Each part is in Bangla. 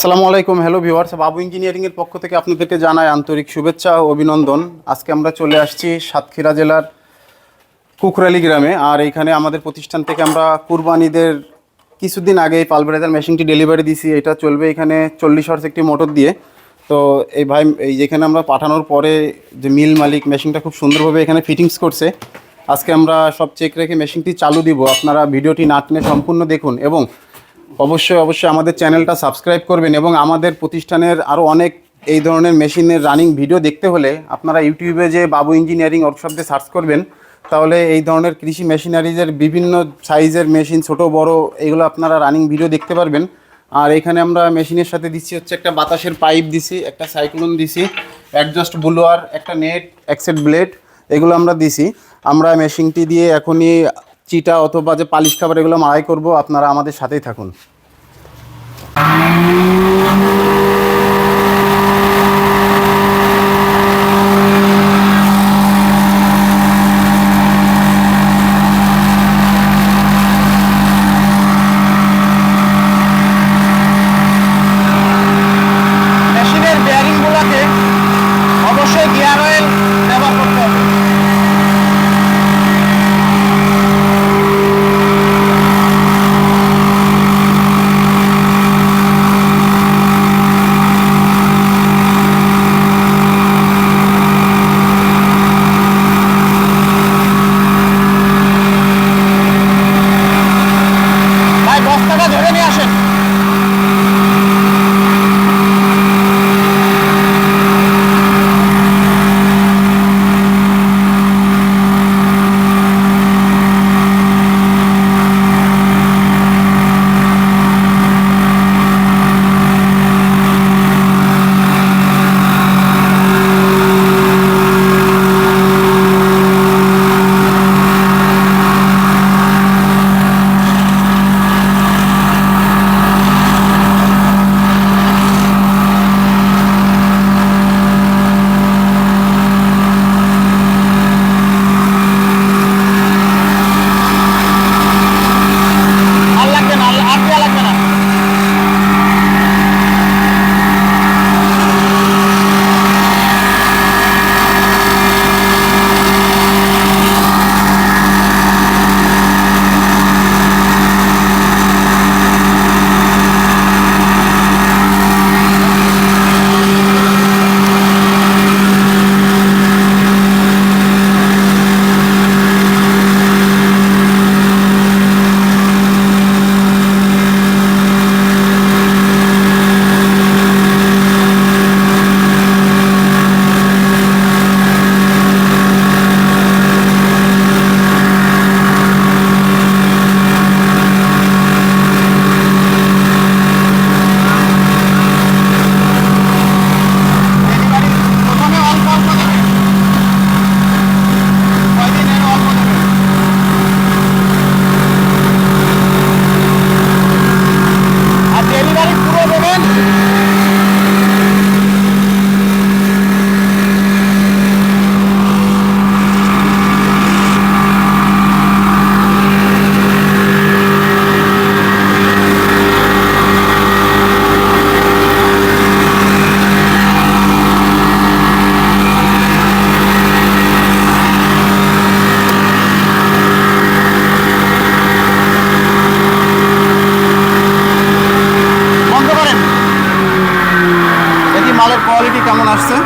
আসসালামু আলাইকুম। হ্যালো ভিউয়ার্স, বাবু ইঞ্জিনিয়ারিং এর পক্ষ থেকে আপনাদেরকে জানাই আন্তরিক শুভেচ্ছা ও অভিনন্দন। আজকে আমরা চলে আসছি সাতক্ষীরা জেলার কুকরালি গ্রামে। আর এখানে আমাদের প্রতিষ্ঠান থেকে আমরা কুরবানিদের কিছুদিন আগে এই পালভারাইজার মেশিনটি ডেলিভারি দিয়েছি। এটা চলবে এখানে 40 হর্স একটি মোটর দিয়ে। তো এই ভাই এই যেখানে আমরা পাঠানোর পরে যে মিল মালিক মেশিনটা খুব সুন্দরভাবে এখানে ফিটিংস করছে। আজকে আমরা সব চেক রেখে মেশিনটি চালু দিব। আপনারা ভিডিওটি না টেনে সম্পূর্ণ দেখুন এবং অবশ্যই আমাদের চ্যানেলটা সাবস্ক্রাইব করবেন। এবং আমাদের প্রতিষ্ঠানের আরও অনেক এই ধরনের মেশিনের রানিং ভিডিও দেখতে হলে আপনারা ইউটিউবে যে বাবু ইঞ্জিনিয়ারিং ওয়ার্কশপ দিয়ে সার্চ করবেন, তাহলে এই ধরনের কৃষি মেশিনারিজের বিভিন্ন সাইজের মেশিন, ছোট বড়, এগুলো আপনারা রানিং ভিডিও দেখতে পারবেন। আর এখানে আমরা মেশিনের সাথে দিচ্ছি হচ্ছে একটা বাতাসের পাইপ দিছি, একটা সাইক্লোন দিছি, অ্যাডজাস্ট ব্লোয়ার, একটা নেট, এক্সেট ব্লেড, এগুলো আমরা দিছি। আমরা মেশিনটি দিয়ে এখনই চিটা অথবা যে পালিশ খাবার এগুলো মাড়াই করব। আপনারা আমাদের সাথেই থাকুন। মেশিনের বেয়ারিংগুলোতে অবশ্যই গিয়ার অয়েল ব্যবহার করতে হবে। বস্তাটা ধরে নিয়ে আসেন। মালের কোয়ালিটি কেমন আসছে।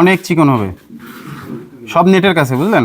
অনেক চিকন হবে, সব নেটের কাছে, বুঝলেন।